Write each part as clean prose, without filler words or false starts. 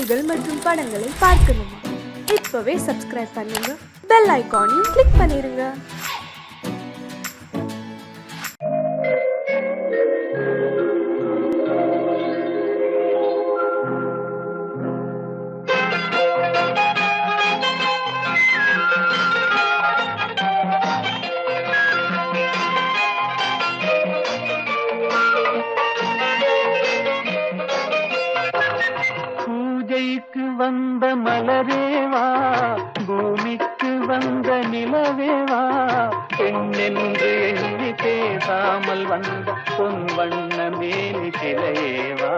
பாடல்கள் மற்றும் படங்களை பார்க்கணுமா? இப்பவே சப்ஸ்கிரைப் பண்ணுங்க, பெல் ஐகானையும் கிளிக் பண்ணிருங்க. பூஜைக்கு வந்த மலரேவா, பூமிக்கு வந்த நிலவேவா, பெண்ணென்று எண்ணி பேசாமல் வந்த பொன் வண்ண மேனி சிலையேவா.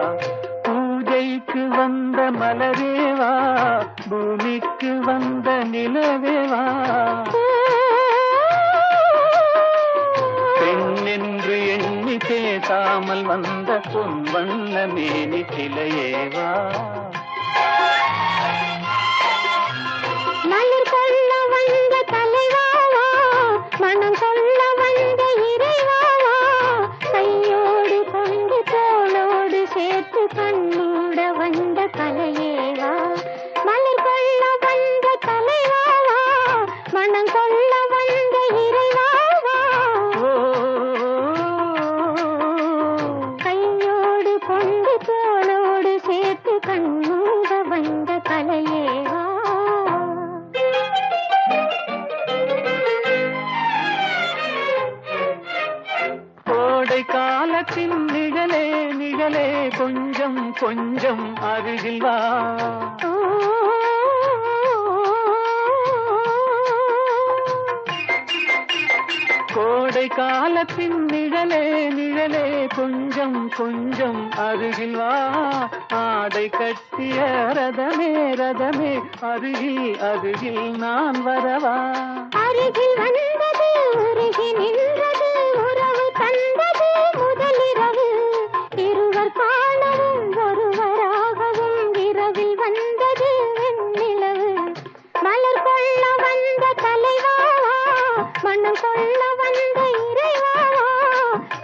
பூஜைக்கு வந்த மலரேவா, பூமிக்கு வந்த நிலவேவா, பெண்ணென்று எண்ணி பேசாமல் வந்த பொன் வண்ண மேனி சிலையேவா. மலர் கொள்ள வந்த தலைவாவா, மனம் சொல்ல வந்த இறைவாவா, கையோடு கொண்டு தோளோடு சேர்த்து கண்ணூட வந்த கலையேவா. மலர் கொள்ள வந்த தலைவாவா, மனம் சொல்ல வந்த இறைவாவா, கையோடு கொண்டு தோளோடு சேர்த்து கண்ணூட வந்த கலையேவா. கோடை காலத்தின் நிழலே நிழலே, கொஞ்சம் கொஞ்சம் அருகில் வா. கோடை காலத்தின் நிழலே நிழலே, கொஞ்சம் கொஞ்சம் அருகில் வா. ஆடை கட்டிய ரதமே ரதமே, அருகில் அருகில் நான் வரவா. அருகில் வந்தது உருகி நின்றது, உறவு தந்தது முதலிரவு, இருவர் காணவும் ஒருவராகவும் இரவில் வந்தது வெண்ணிலவு. மலர் கொள்ள வந்த தலைவாவா, மனம் கொள்ள வந்த இறைவாவா,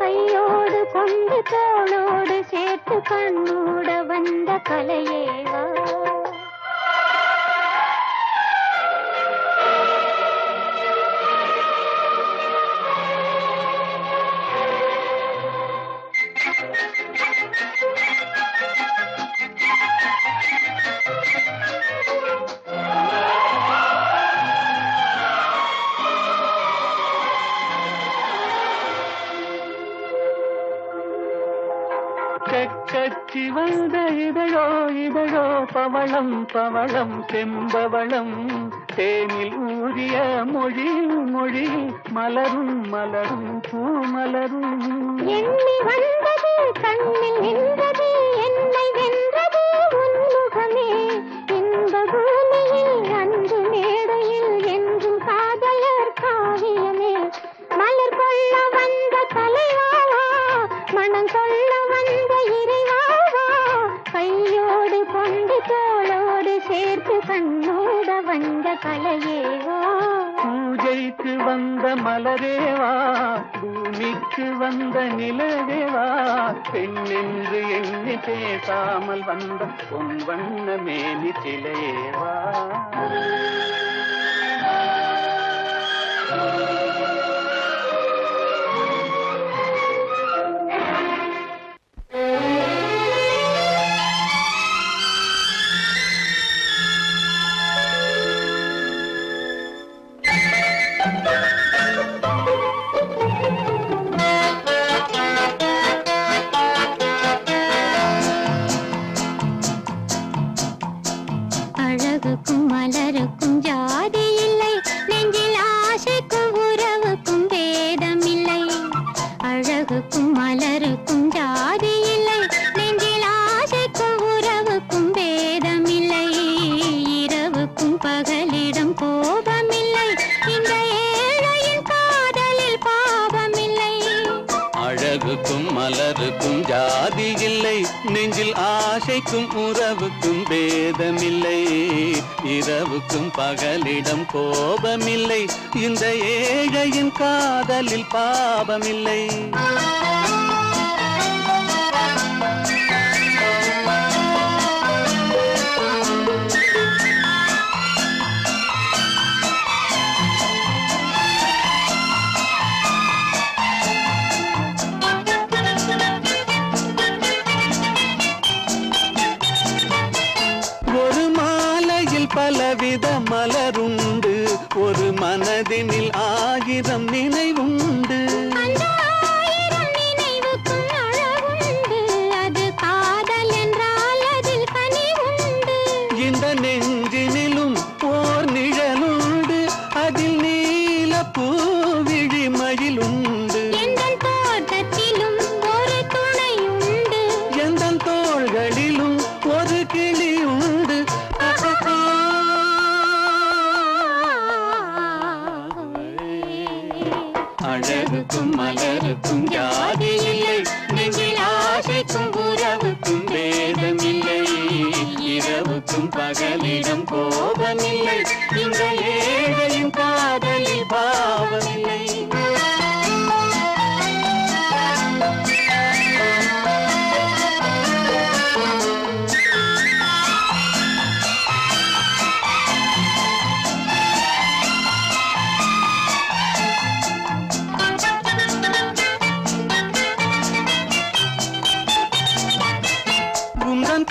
கையோடு கொண்டு தோளோடு சேர்த்து கண்ணூட வந்த கலையேவா. கட்சி வந்த இதழோ இதழோ, பவளம் பவளம் செம்பவளம், தேனில் ஊறிய மொழி மொழி, மலரும் மலரும் பூமலரும். எண்ணி வந்தது கண்ணில் நின்றது, என்னை வென்றது உன்முகமே. இன்ப பூமியில் அன்பு மேடையில் என்றும் காதலர் காவியமே. மலர் கொள்ள வந்த தலைவாவா, மனம் சொல்ல வந்த இறைவாவா, கையோடு கொண்டு தோளோடு சேர்த்து கண்ணோட வந்த கலையேவா. பூஜைக்கு வந்த மலரேவா, பூமிக்கு வந்த நிலவேவா, பெண்ணென்று எண்ணி பேசாமல் வந்த பொன் வண்ண மேனி சிலையேவா. அழகுக்கும் மலருக்கும் ஜாதி இல்லை, நெஞ்சில் ஆசைக்கும் உறவுக்கும் பேதம் இல்லை. அழகுக்கும் மலருக்கும் ஜாதி இல்லை, நெஞ்சில் ஆசைக்கும் உறவுக்கும் பேதம் இல்லை. இரவுக்கும் பகலிடம் கோபமில்லை, இந்த ஏழையின் காதலில் பாவமில்லை. அழகுக்கும் மலருக்கும் ஜாதி இல்லை, நெஞ்சில் ஆசைக்கும் உறவுக்கும் பேதமில்லை. இரவுக்கும் பகலிடம் கோபமில்லை, இந்த ஏழையின் காதலில் பாவமில்லை. பலவித மலருண்டு ஒரு மனதினில் 1000 நினைவுண்டு அந்த 1000 நினைவுக்கும் அழகுண்டு அது காதல் என்றால் அதில் கனிவுண்டு இந்த நெஞ்சினிலும் ஓர் நிழலுண்டு அதில் நீல பூவிழி மயிலுண்டு எந்தன் தோட்டத்திலும் ஒரு துணையுண்டு எந்தன் தோள்களிலும் ஒரு கிளியுண்டு அழகுக்கும் மலருக்கும் ஜாதி இல்லை நெஞ்சில் ஆசைக்கும் உறவுக்கும் வேதமில்லை இரவுக்கும் பகலிடம் கோபமில்லை இந்த ஏழையின் காதலில் பாவமில்லை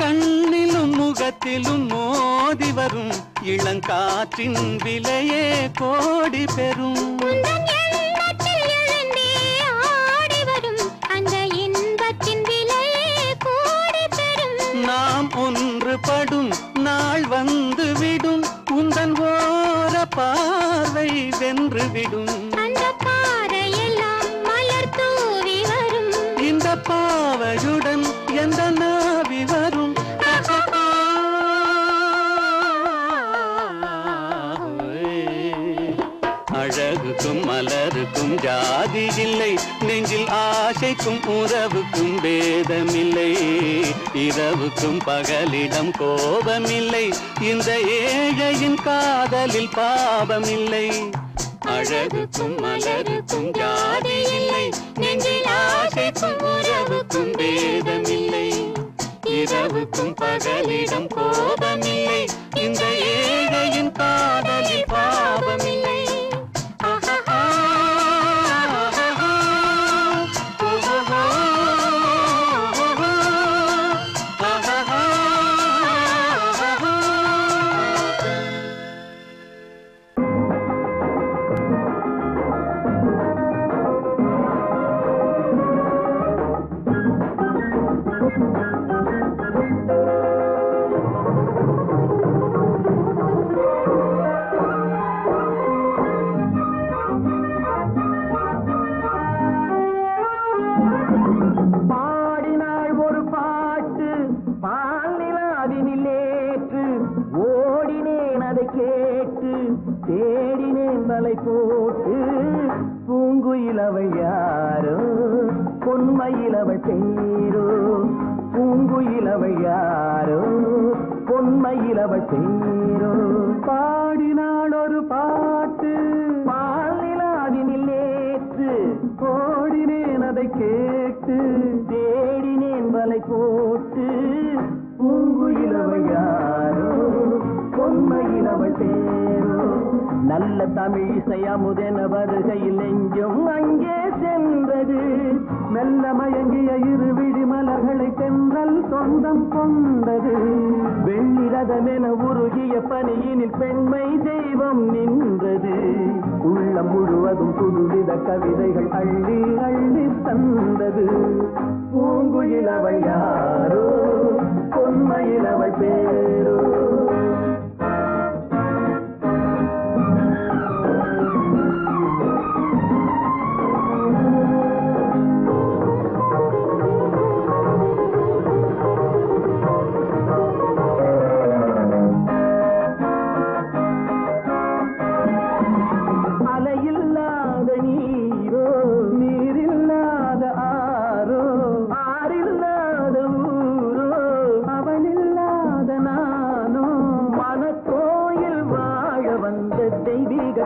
கண்ணிலும் முகத்திலும் மோதி வரும் இளங்காற்றின் விலையே கோடி பெறும் நாம் ஒன்றுபடும் நாள் வந்து விடும் உந்தன் ஓர பார்வை வென்றுவிடும் இந்த பாவையுடன் எந்த நாவி வரும் அழகுக்கும் மலருக்கும் ஜாதி இல்லை நெஞ்சில் ஆசைக்கும் உறவுக்கும் வேதமில்லை இரவுக்கும் பகலிடம் கோபமில்லை இந்த ஏழையின் காதலில் பாவமில்லை அழகுக்கும் மலருக்கும் ஜாதி இல்லை நெஞ்சில் ஆசைக்கும் உறவுக்கும் வேதமில்லை இரவுக்கும் பகலிடம் கோபமில்லை இந்த ஏழையின் காதலில் பாவமில்லை தேடினேன் வலை போட்டு பூங்குயிலவை யாரோ பொன்மையிலவை பேரோ பூங்குயிலவை யாரோ பொன்மையிலவை பேரோ பாடினாள் ஒரு பாட்டு பாலிலாவினில் நேற்று ஓடினேன் அதை கேட்டு தேடினேன் வலை போட்டு பூங்குயிலவை யாரோ பொன்மையிலவை பேரோ நல்ல தமிழ் இசை அமுதென வருகையில் நெஞ்சும் அங்கே சென்றது மெல்ல மயங்கிய இருவிழி மலர்களை தென்றல் சொந்தம் கொண்டது வெள்ளிரதமென உருகிய பனியினில் பெண்மை தெய்வம் நின்றது உள்ளம் முழுவதும் புதுவித கவிதைகள் அள்ளி அள்ளி தந்தது பூங்குயிலவள் யாரோ பொன்மையிலவள் பேரோ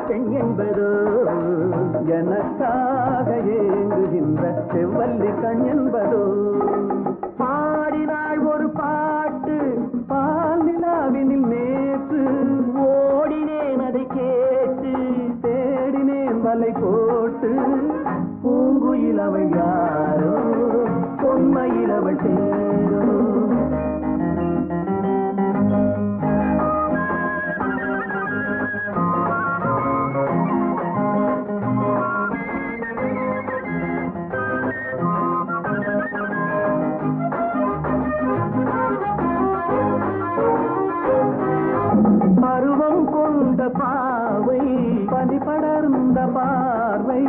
பெண் என்பதோ எனக்காக ஏங்குகின்ற செவ்வல்லி கண் என்பதோ பாடினாள் ஒரு பாட்டு பால் நிலாவினில் நேற்று ஓடினேன் அதை கேட்டு தேடினேன் வலை போட்டு பூங்குயிலவள் யாரோ பொன்மையிலவள் பேரோ பாவை பனி படர்ந்த பார்வை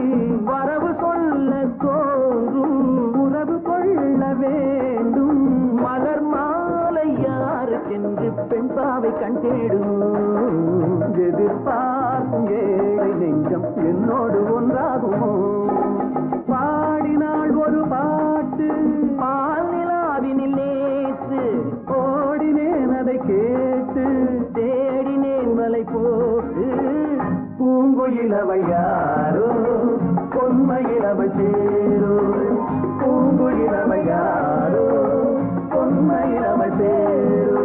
வரவு சொல்ல தோன்றும் உறவு கொள்ள வேண்டும் மலர் மாலை யாருக்கென்று பெண் பாவை கண் தேடும் எதிர்பார்க்கும் ஏழை நெஞ்சம் என்னோடு ஒன்றாகுமோ பாடினாள் ஒரு பாட்டு பால் நிலாவினில் நேற்று ஓடினேன் அதை கேட்டு தேடினேன் மலை போட்டு பூங்குயிலவை யாரோ பொன்மையிலவை சேரோ பூங்குயிலவை யாரோ பொன்மையிலவை சேரோ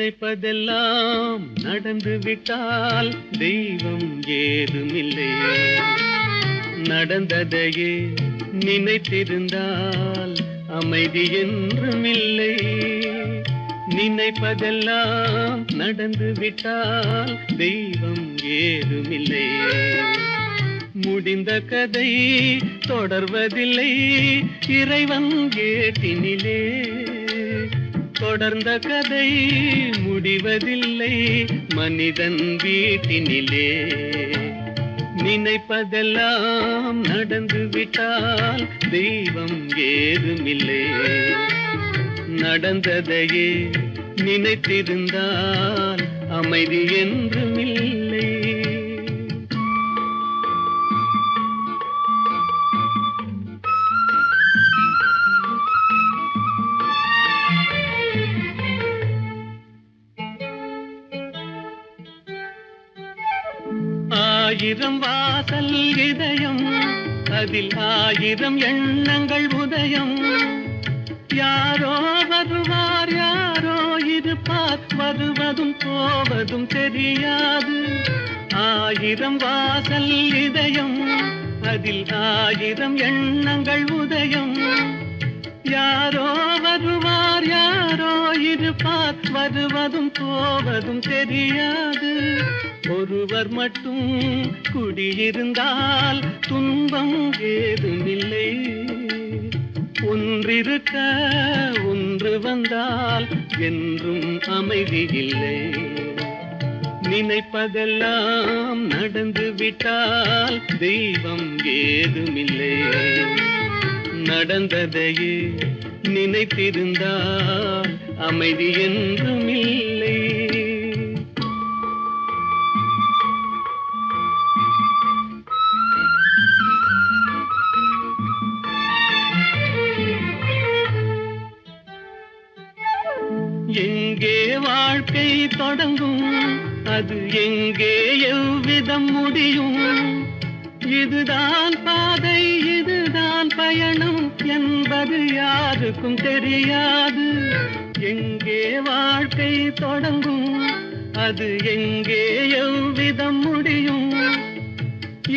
நினைப்பதெல்லாம் நடந்து விட்டால் தெய்வம் ஏதுமில்லை நடந்ததையே நினைத்திருந்தால் அமைதி என்றுமில்லை நினைப்பதெல்லாம் நடந்து விட்டால் தெய்வம் ஏதுமில்லை முடிந்த கதை தொடர்வதில்லை இறைவன் கேட்டினிலே தொடர்ந்த கதை முடிவதில்லை மனிதன் வீட்டினிலே நினைப்பதெல்லாம் நடந்து விட்டால் தெய்வம் ஏதுமில்லை நடந்ததையே நினைத்திருந்தால் அமைதி என்றுமில்லை ஆயிரம் வாசல் இதயம் அதில் ஆயிரம் எண்ணங்கள் உதயம் யாரோ வருவார் யாரோ இருப்பார் வருவதும் போவதும் தெரியாது ஆயிரம் வாசல் இதயம் அதில் ஆயிரம் எண்ணங்கள் உதயம் யாரோ வருவார் யாரோ இருப்பார் வருவதும் போவதும் தெரியாது ஒருவர் மட்டும் குடியிருந்தால் துன்பம் ஏதுமில்லை ஒன்றிருக்க ஒன்று வந்தால் என்றும் அமைதி இல்லை நினைப்பதெல்லாம் நடந்து விட்டால் தெய்வம் ஏதுமில்லை நடந்ததையே நினைத்திருந்தால் அமைதி என்றுமில்லை எங்கே வாழ்க்கை தொடங்கும் அது எங்கே எவ்விதம் முடியும் இதுதான் பாதை இதுதான் பயணம் என்பது யாருக்கும் தெரியாது எங்கே வாழ்க்கை தொடங்கும் அது எங்கே எவ்விதம் முடியும்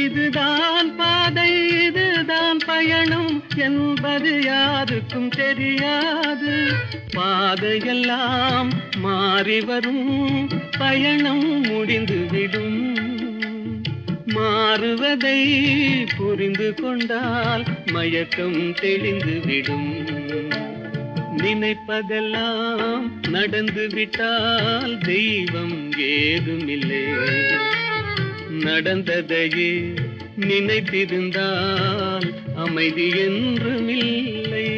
இதுதான் பாதை இதுதான் பயணம் என்பது யாருக்கும் தெரியாது பாதையெல்லாம் மாறி வரும் பயணம் முடிந்துவிடும் மாறுவதை புரிந்து கொண்டால் மயக்கம் தெளிந்துவிடும் நினைப்பதெல்லாம் நடந்து விட்டால் தெய்வம் ஏதுமில்லை நடந்ததையே நினைத்திருந்தால் அமைதி என்றுமில்லை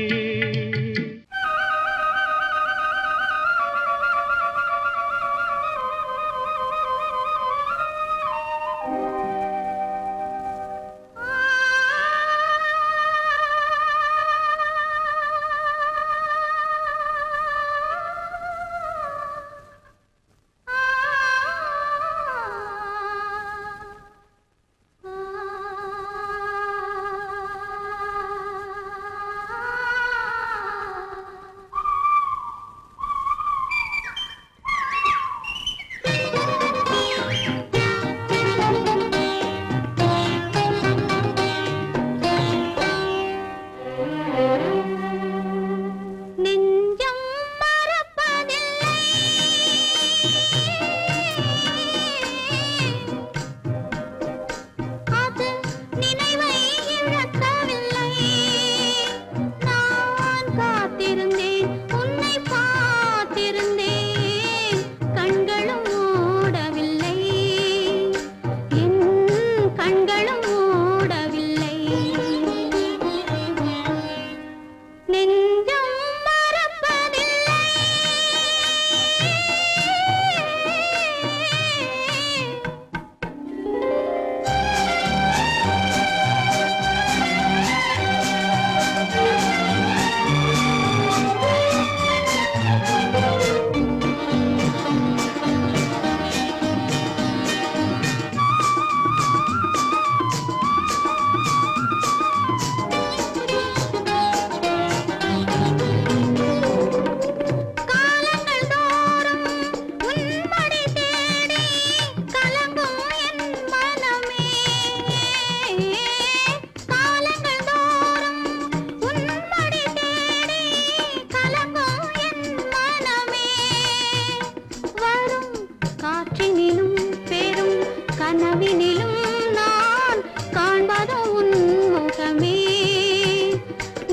கனவினிலும் நான் காண்பது உன் முகமே,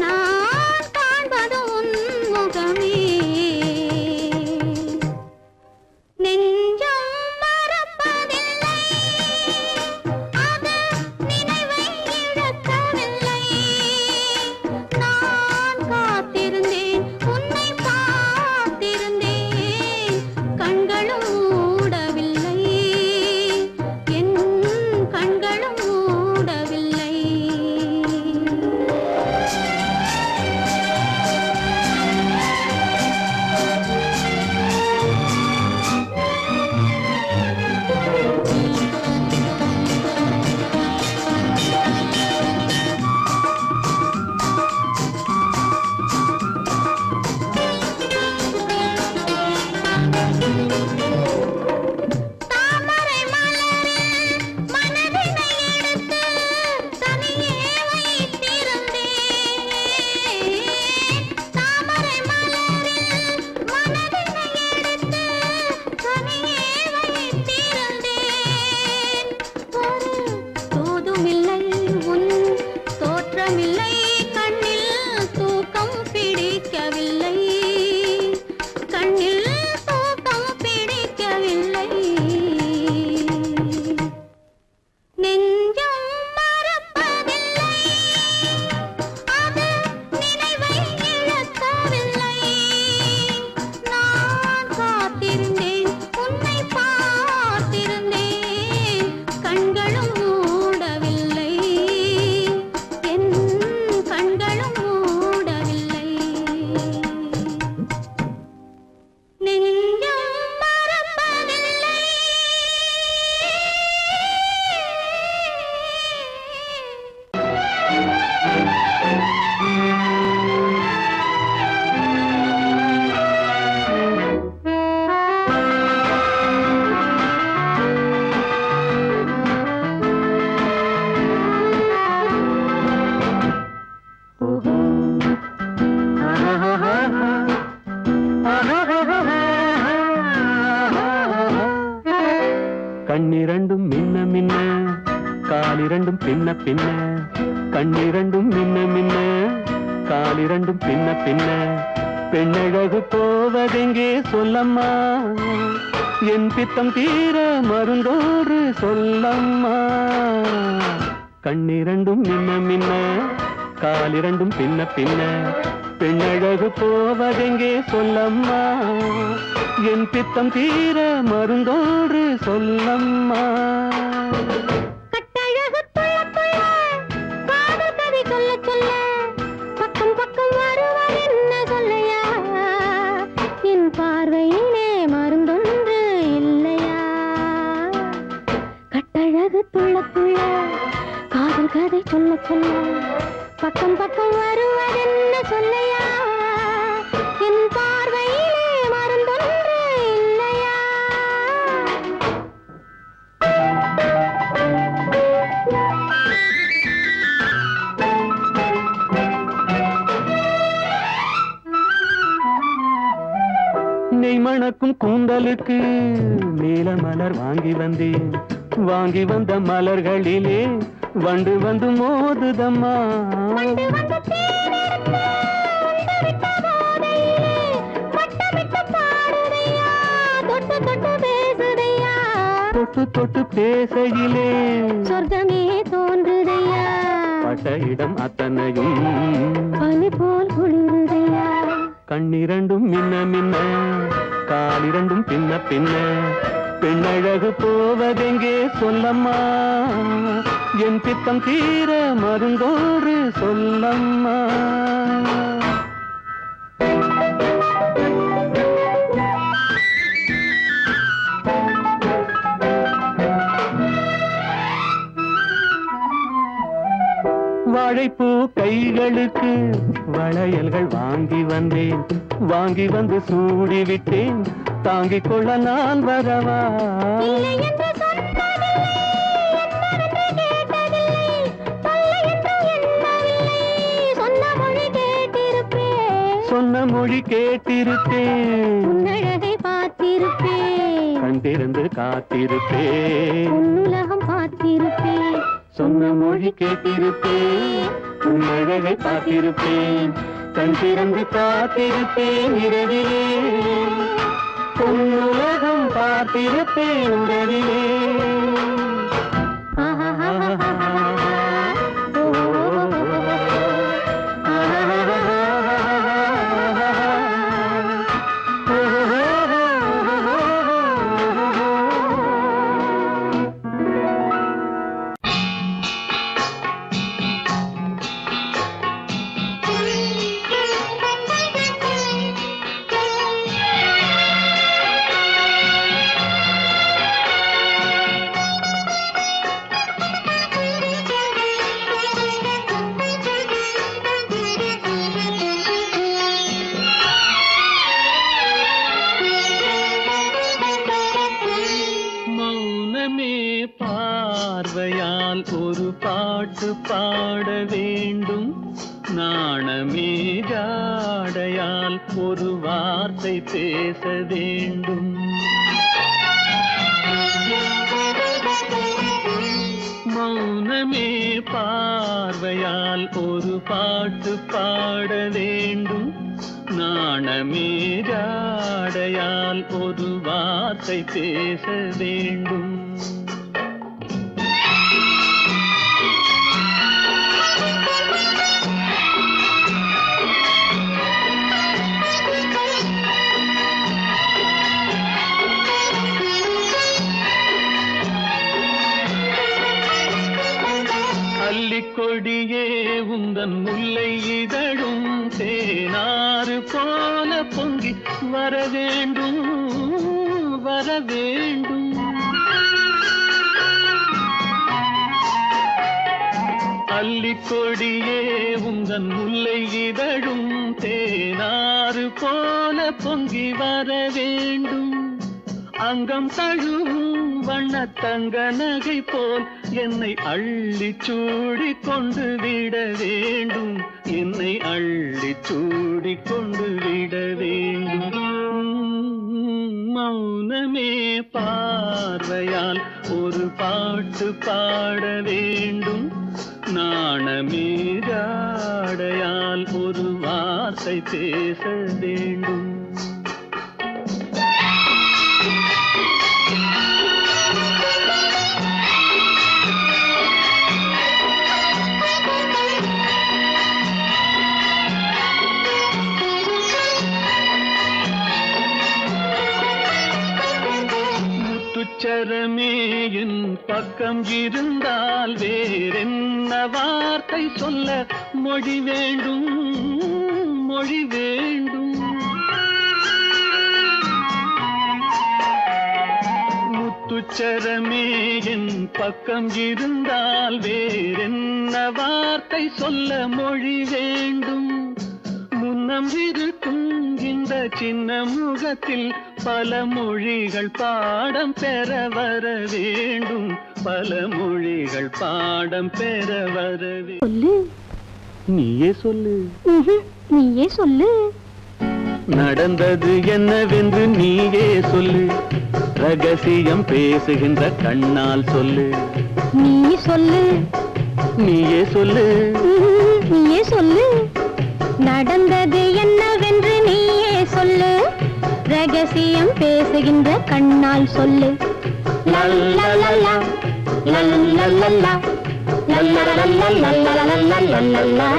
நான் காண்பது உன் முகமே. நெஞ்சம் மறப்பதில்லை, அது நினைவை இழக்கவில்லை. நான் காத்திருந்தேன், உன்னை பார்த்திருந்தேன், கண்களும் மூடவில்லை, என் கண்களும் மூடவில்லை. தாமரை மலரில் மனதினை எடுத்து தனியே வைத்திருந்தேன். தாமரை மலரில் மனதினை எடுத்து தனியே வைத்திருந்தேன். ஒரு தூதுமில்லை, உன் தோற்றமில்லை, கண்ணில் தூக்கம் பிடிக்கவில்லை, கண்ணில் தூக்கம் பிடிக்கவில்லை. நெஞ்சம் மறப்பதில்லை, அது நினைவை இழக்கவில்லை. நான் காத்திருந்தேன், உன்னை பார்த்திருந்தேன், கண்களும் மூடவில்லை, என் கண்களும் மூடவில்லை. நெஞ்சம் மறப்பதில்லை. கண்ணிரண்டும் மின்ன மின்ன, காலிரண்டும் பின்ன பின்ன, கண்ணிரண்டும் மின்ன மின்ன, காலிரண்டும் பின்ன பின்ன, பெண்ணழகு போவதெங்கே சொல்லம்மா, என் பித்தம் தீர மருந்தோடு சொல்லம்மா. கண்ணிரண்டும் மின்ன மின்ன, காலிரண்டும் பின்ன பின்ன, பெண்ணழகு போவதெங்கே சொல்லம்மா, என் பித்தம் தீர மருந்தோடு சொல்லம்மா. கட்டழகு துள்ள துள்ள, காதல் கதை சொல்ல சொல்ல, பக்கம் பக்கம் வருவார் என்ன சொல்லையா, என் பார்வையிலே மருந்தொன்று இல்லையா. கட்டழகு துள்ள துள்ள, காதல் கதை சொல்ல சொல்ல, பக்கம் பக்கம் வருவார் என்ன சொல்லையா, என் பார்வையிலே மருந்தொன்று இல்லையா. நெய் மணக்கும் கூந்தலுக்கு நீல மலர் வாங்கி வந்தேன், வாங்கி வந்த மலர்களிலே வண்டு வந்து மோதுதம்மா. வண்டு வந்து தேனெடுத்து உண்டுவிட்ட போதையிலே வட்டமிட்டு பாடுதையா, தொட்டு தொட்டு பேசுதையா, தொட்டு தொட்டு பேசையிலே சொர்க்கமே தோன்றுதையா, பட்ட இடம் அத்தனையும் பனி போல் குளிருதையா. கண்ணிரண்டும் மின்ன மின்ன, காலிரண்டும் பின்ன பின்ன, பெண்ணழகு போவதெங்கே சொல்லம்மா, என் பித்தம் தீர மருந்தோடு சொல்லம்மா. வாழைப்பூ கைகளுக்கு வளையல்கள் வாங்கி வந்தேன், வாங்கி வந்து சூடி விட்டேன், தாங்கிக் கொள்ள நான் வரவா. இல்லை என்று சொன்னதில்லை, என்னவென்று கேட்டதில்லை, தொல்லை என்று எண்ணவில்லை, சொன்ன மொழி கேட்டிருப்பேன், சொன்ன மொழி கேட்டிருப்பேன், உன்னழகை பார்த்திருப்பேன், கண் கண் திறந்து காத்திருப்பேன். உலகம் பார்த்திருப்பேன், சொன்ன மொழி கேட்டிருப்பேன், உன் அழகை பார்த்திருப்பேன். கண் திறந்து காத்திருப்பேன் இரவிலே, உன் உலகம் பார்த்திருப்பேன் உறவிலே. பார்வையால் ஒரு பாட்டு பாட வேண்டும், நாணமே ஜாடையால் ஒரு வார்த்தை பேச வேண்டும். மௌனமே பார்வையால் ஒரு பாட்டு பாட வேண்டும், நாணமே ஜாடையால் ஒரு வார்த்தை பேச வேண்டும். கொடியே உந்தன் முல்லை இதழும் தேனாறு போல பொங்கி வர வேண்டும், வர வேண்டும். அல்லிக்கொடியே உந்தன் முல்லை இதழும் தேனாறு போல பொங்கி வர வேண்டும். அங்கம் தழுவும் வண்ணத்தங்க நகை போல் என்னை அள்ளி சூடி கொண்டு விட வேண்டும், என்னை அள்ளி சூடி கொண்டு விட வேண்டும். மௌனமே பார்வையால் ஒரு பாட்டு பாட வேண்டும், நாணமே ஜாடையால் ஒரு வார்த்தை பேச வேண்டும். முத்துச்சரமே என் பக்கம் இருந்தால் வேறென்ன வார்த்தை சொல்ல மொழி வேண்டும், மொழி வேண்டும். முத்துச்சரமே என் பக்கம் இருந்தால் வேறென்ன வார்த்தை சொல்ல மொழி வேண்டும். முன்னம் இருக்கும் இந்த சின்ன முகத்தில் பல மொழிகள் பாடம் பெற வர வேண்டும், பல மொழிகள் பாடம் பெற வர வேண்டும். நீயே சொல்லு, நீயே சொல்லு. நடந்தது என்னவென்று நீயே சொல்லு, ரகசியம் பேசுகின்ற கண்ணால் சொல்லு. நீ சொல்லு, நீயே சொல்லு, நீயே சொல்லு. நடந்தது என்னவென்று நீயே சொல்லு, ரகசியம் பேசுகின்ற கண்ணால் சொல்லு. லல்லலல்லா, லல்லலல்லா, லல்லலல்லா.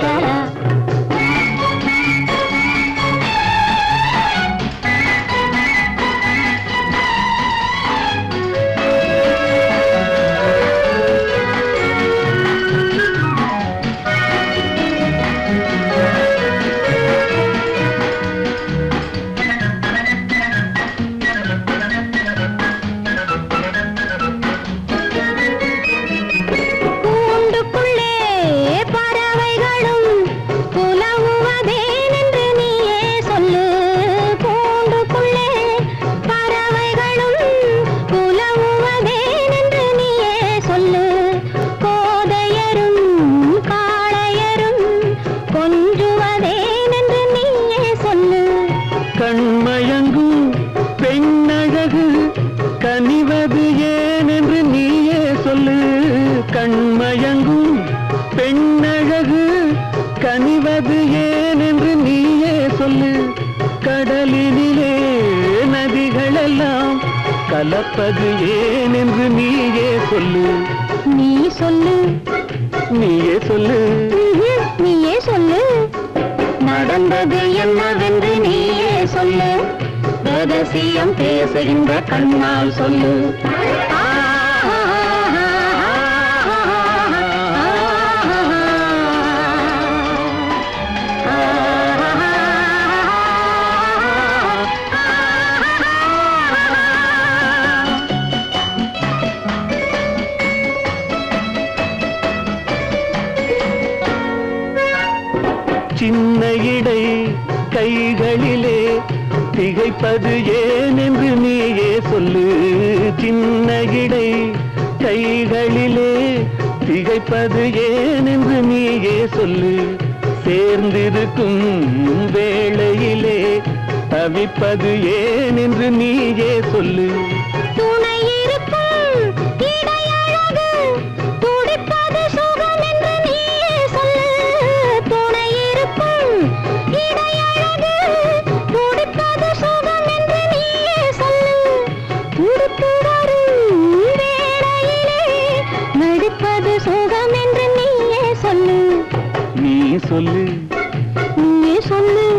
கலப்பது ஏன் என்று நீயே சொல்லு. நீ சொல்லு. நீயே சொல்லு. நீயே சொல்லு. நடந்தது என்னவென்று நீயே சொல்லு. ரகசியம் பேசுகின்ற கண்ணால் சொல்லு. சின்ன இடை கைகளிலே திகைப்பது ஏன் என்று நீயே சொல்லு. சின்ன இடை கைகளிலே திகைப்பது ஏன் என்று நீயே சொல்லு. சேர்ந்திருக்கும் வேளையிலே தவிப்பது ஏன் என்று நீயே சொல்லு. சொல்லு. நீயே சொல்லு.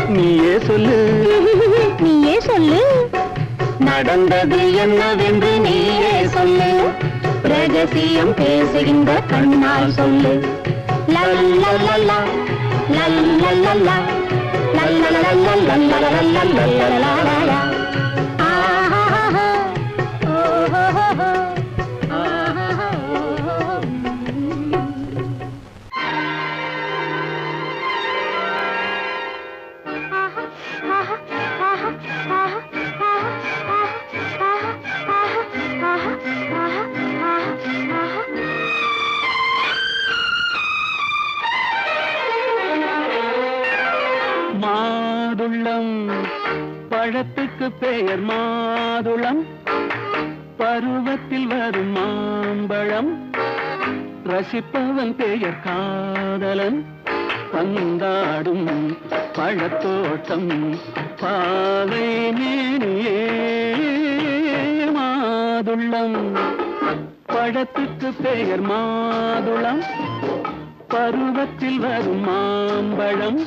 நீயே சொல்லு. நீயே சொல்லு. நடந்தது என்னவென்று நீயே சொல்லு. ரகசியம் பேசுகின்ற கண்ணால் சொல்லு. லல்லல்லல்லா லல்லல்லல்லா லல்லல்லல்லா. ஆஹா ஓஹோ. மாதுளம் பழத்துக்கு பெயர் மாதுளம். பருவத்தில் வரும் மாம்பழம். ரசிப்பவன் பெயர் காதலன். பந்தாடும் பழத்தோட்டம் பாவை மேனியே. மாதுளம் பழத்துக்கு பெயர் மாதுளம். பருவத்தில் வரும் மாம்பழம்.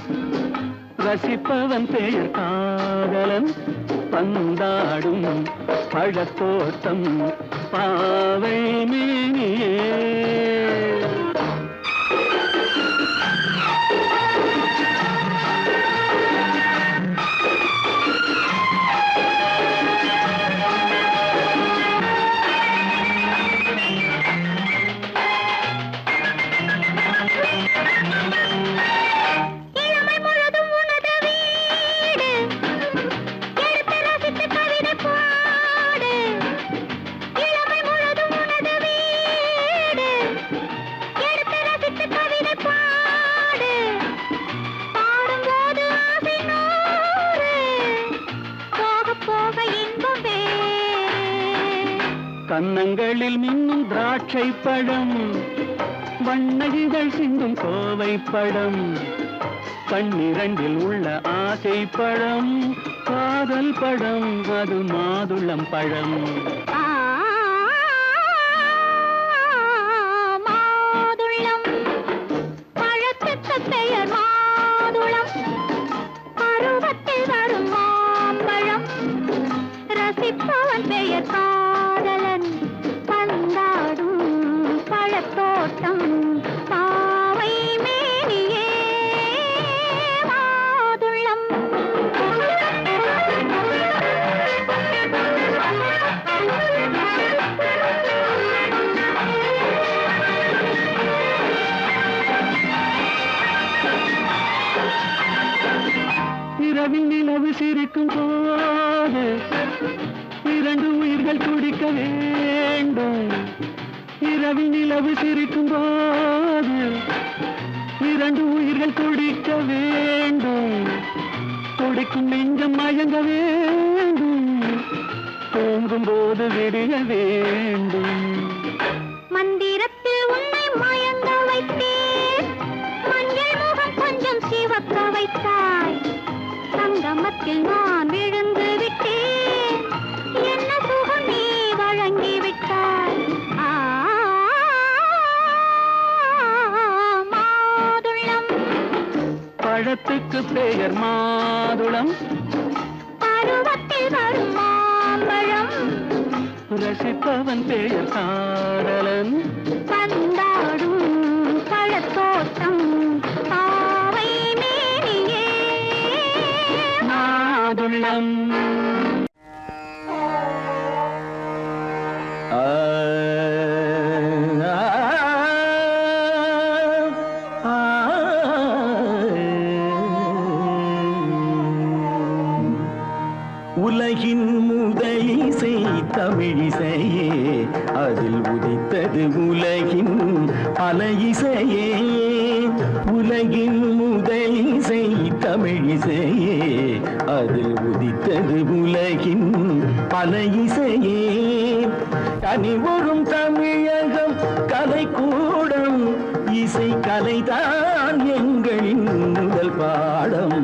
ரசிப்பவன் பெயர் காதலன். பந்தாடும் பழத்தோட்டம் பாவை மேனியே. கன்னங்களில் மின்னும் திராட்சை பழம். வண்ண இதழ் சிந்தும் கோவை பழம். கண்ணிரண்டில் உள்ள ஆசை பழம். காதல் பழம் அது மாதுளம் பழம். மாதுளம் பழத்துக்கு பெயர் மாதுளம். பருவத்தில் வரும் மாம்பழம். ரசிப்பவன் பெயர் காதலன். பந்தாடும் பழத்தோட்டம் பாவை மேனியே. மாதுளம். இரவில் நிலவு சிரிக்கும் போது இரண்டு உயிர்கள் குடிக்க வேண்டும். இரவில் நிலவு சிரிக்கும் போது இரண்டு உயிர்கள் குடிக்க வேண்டும். துடிக்கும் நெஞ்சம் மயங்க வேண்டும். தூங்கும் போது விடிய வேண்டும். மந்திரத்தில் உன்னை மயங்க வைத்தேன். மஞ்சள் முகம் கொஞ்சம் சிவக்க வைத்தாய். சங்கமத்தில் நான் விழுந்து விட்டேன். என்ன சுகம் நீ வழங்கி விட்டாய். மாதுளம். பழத்துக்கு பெயர் மாதுளம். பருவத்தில் வரும் மாம்பழம். ரசிப்பவன் பெயர் காதலன். பந்தாடும் பழத்தோட்டம் பாவை மேனியே மாதுளம். உலகின் முதலிசை தமிழிசையே, அதில் உதித்தது உலகின் பல இசையே. உலகின் முதலிசை தமிழிசையே, அதில் உதித்தது உலகின் பல இசையே. கனிவரும் தமிழகம் கலைக்கூடம், இசை கலைதான் எங்களின் முதல் பாடம்.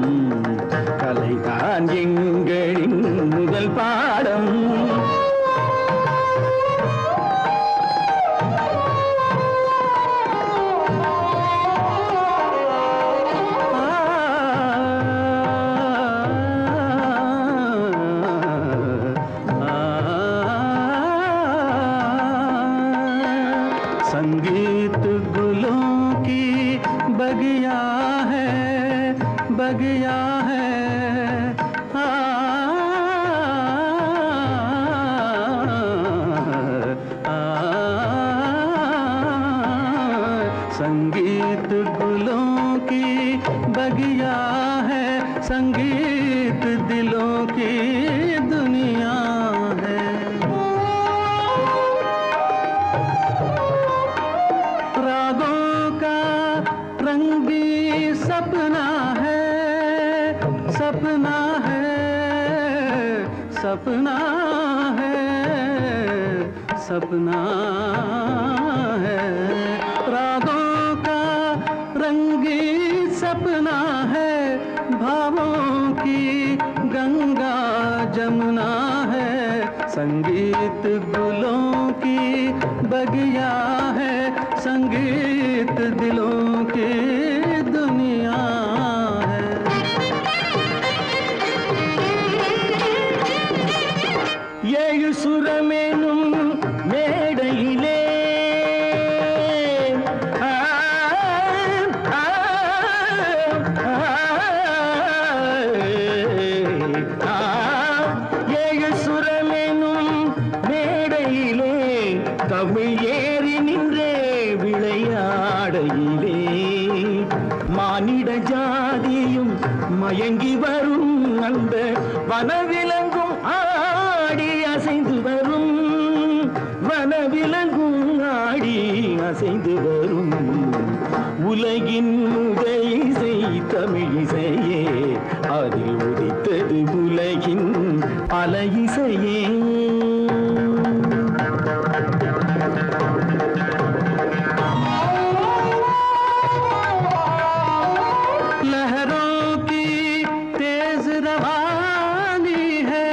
கலைதான் எங்களின் முதல் பாடம். संगीत गुलों की बगिया है, बगिया है। संगीत गुलों की बगिया है, संगीत दिलों की दुनिया है। रागों का रंगी सपना है, सपना है, सपना है, सपना है। रागों का रंगी सपना है, भावों की गंगा जमुना है। संगीत गुलों की बगिया है, संगीत दिलों की दुनिया है। ஏழு சுரமேனும் மேடையிலே ஏழு சுரமேனும் மேடையிலே தமிழ் ஏறி நின்றே விளையாடையிலே மானிட ஜாதியும் மயங்கி வரும் அந்த வனவிலங்கும் ஆடி அசைந்து வரும், வனவிலங்கும் ஆடி அசைந்து வரும். உலகின் முதல் இசை தமிழிசையே, அதில் உதித்தது உலகின் பல இசையே. लहरों की तेज रवानी है,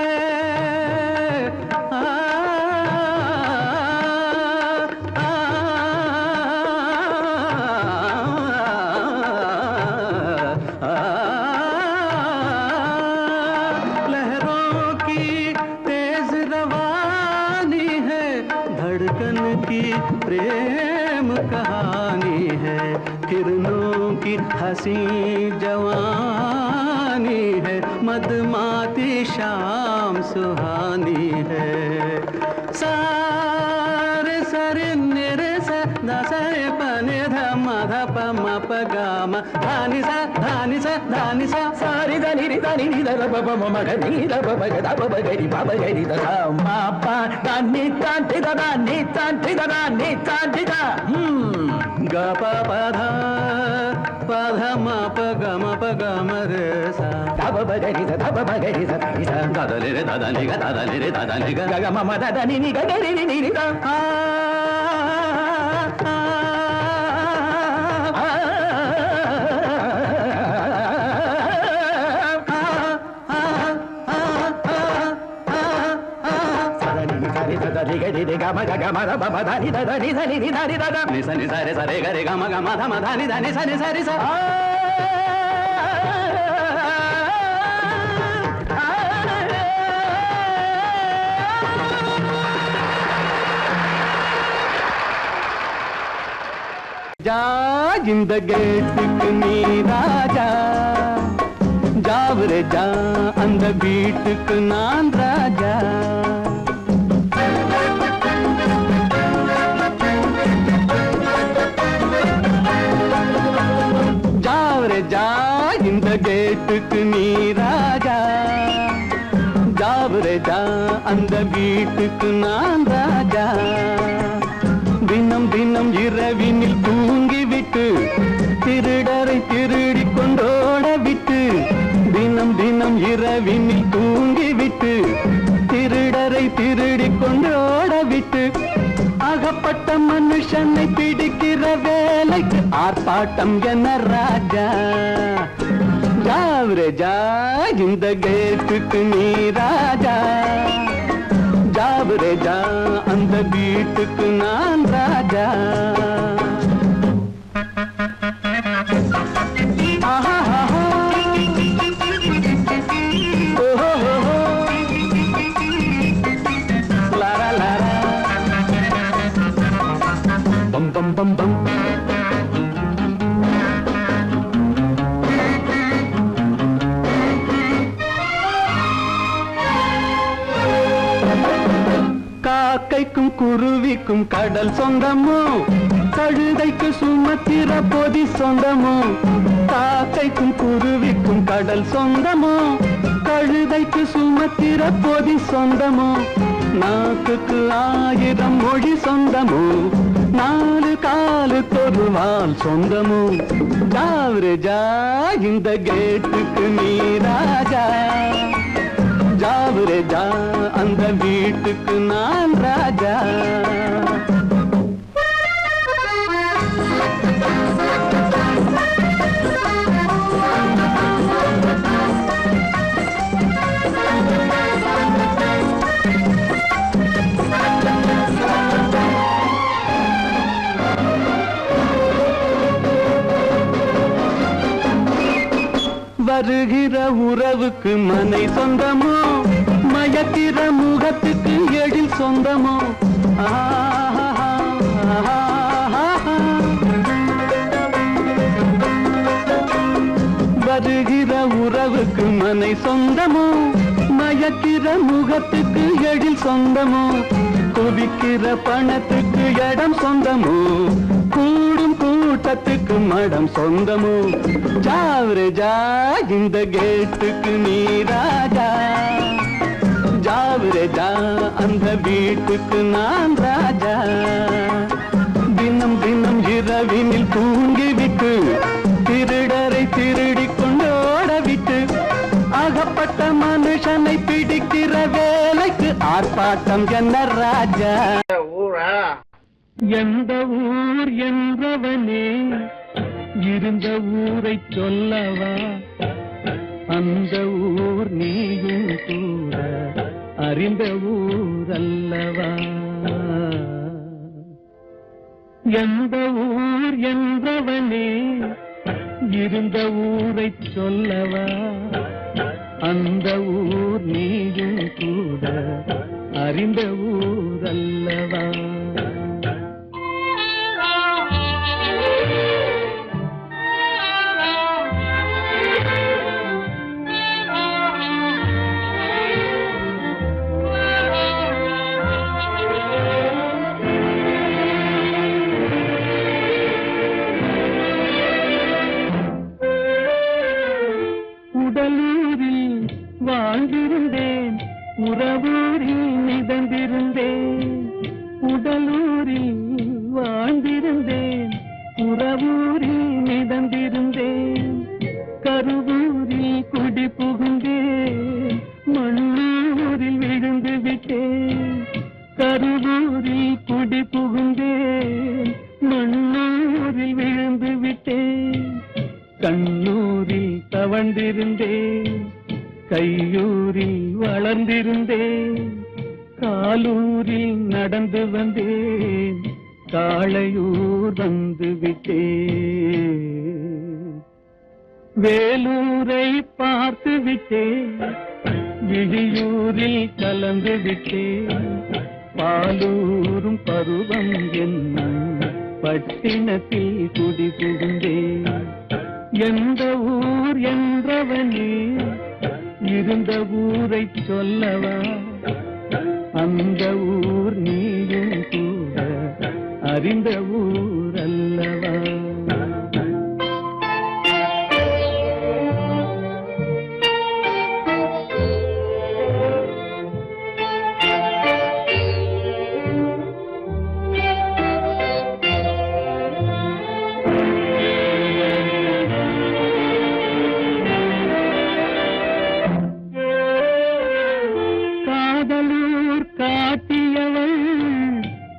लहरों की तेज रवानी है, धड़कन की प्रेम कहानी है। किरणों की हंसी जवानी है, मदमाती शाम सुहानी है। सारे सरे निरे स द सरे प नि ध म ध प म प गा மாமா தானி சா தானி சா தானி சா சாரி தனி தனி நித பப மக நீத பபக தபகரி பபகரி தா மாப்பா தானி தாண்டி தா நீ தாண்டி தா நீ தாண்டி தா க பதா பத மப கம பகம ரே சா தபகரி தபகரி சா ததலே ரே ததலே க ததலே ரே ததலே க க மம ததனி நி க கரி நி நி தா இந்த கேட்டுக்கு நீ ராஜா ஜாவரே ஜா அந்த வீட்டுக்கு நான் ராஜா ஜாவரே ஜா இந்த கேட்டுக்கு நீ ராஜா ஜாவரே ஜா அந்த வீட்டுக்கு நான் ராஜா தினம் தினம் இரவினில் தூங்கிவிட்டு திருடரை திருடி கொண்டோட விட்டு தினம் தினம் இரவினில் தூங்கிவிட்டு திருடரை திருடி கொண்டோட விட்டு அகப்பட்ட மனுஷனை பிடிக்கிற வேலைக்கு ஆர்ப்பாட்டம் என ராஜா ஜாவரே ஜா இந்த கேட்டுக்கு நீ ராஜா ஜாவரே ஜா அந்த வீட்டுக்கு நான் ராஜா bum bum bum bum காக்கைக்கும் குருவிக்கும் கடல் சொந்தமோ கழுதைக்கு சுமத்திர பொதி சொந்தமோ காக்கைக்கும் குருவிக்கும் கடல் சொந்தமோ கழுதைக்கு சுமத்திர பொதி சொந்தமோ நாக்குக்கு 1000 மொழி சொந்தமோ 4 காலு தொருவால் சொந்தமோ ஜாவரே ஜா இந்த கேட்டுக்கு நீ ராஜா ஜாவரே ஜா அந்த வீட்டுக்கு நான் ராஜா வருகிற உறவுக்கு மனை சொந்தமோ மயக்கிற முகத்துக்கு எழில் சொந்தமோ வருகிற உறவுக்கு மனை சொந்தமோ மயக்கிற முகத்துக்கு எழில் சொந்தமோ குவிக்கிற பணத்துக்கு இடம் சொந்தமோ கூடும் கூட்டத்துக்கு மடம் சொந்தமோ ஜாவரே ஜா இந்த கேட்டுக்கு நீ ராஜா ஜாவரே ஜா அந்த வீட்டுக்கு நான் ராஜா தினம் தினம் இரவினில் தூங்கிவிட்டு திருடரை திருடி கொண்டோட விட்டு அகப்பட்ட மனுஷனை பிடிக்கிற வேலைக்கு ஆர்ப்பாட்டம் என்ன ராஜா எந்த ஊர் என்றவனே இருந்த ஊரை சொல்லவா அந்த ஊர் நீயும் கூட அறிந்த ஊர் அல்லவா எந்த ஊர் என்றவனே இருந்த ஊரை சொல்லவா அந்த ஊர் நீயும் கூட அறிந்த ஊர் அல்லவா பிறந்திருந்தேன், கையூரில் வளர்ந்திருந்தேன், காலூரில் நடந்து வந்தேன், காளையூர் வந்து விட்டேன். வேலூரை பார்த்து விட்டேன், விழியூரில் கலந்து விட்டேன், பாலூரும் பருவம் என்னும் பட்டினத்தில் குடி புகுந்தேன். எந்த ஊர் என்றவனே இருந்த ஊரை சொல்லவா, அந்த ஊர் நீயும் கூட அறிந்த ஊர் அல்லவா. காதலூர் காட்டியவள்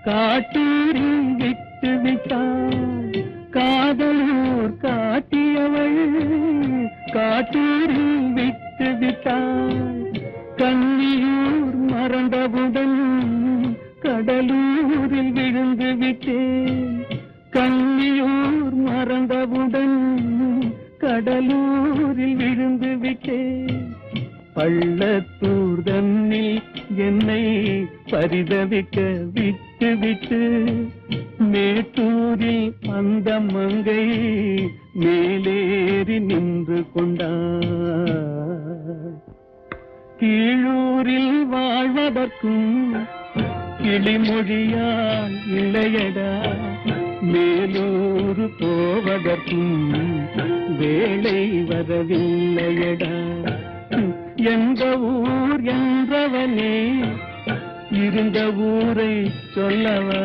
காட்டூரில் விட்டு விட்டாள், காதலூர் காட்டியவள் காட்டூரில் விட்டு விட்டாள். கன்னியூர் மறந்தவுடன் கடலூரில் விழுந்து விட்டேன், கன்னியூர் மறந்தவுடன் கடலூரில் விழுந்து விட்டேன். பள்ளத்தூர் தன்னில் என்னை பரிதவிக்க விட்டு விட்டு மேட்டூரில் அந்த மங்கை மேலேறி நின்று கொண்டார். கீழூரில் வாழ்வதற்கும் கிளிமொழியால் இல்லையடா, மேலூர் போவதற்கும் வேளை வரவில்லையடா. எந்த ஊர் என்றவனே இருந்த ஊரை சொல்லவா,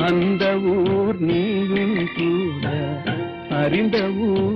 அந்த ஊர் நீயும் கூட அறிந்த ஊர்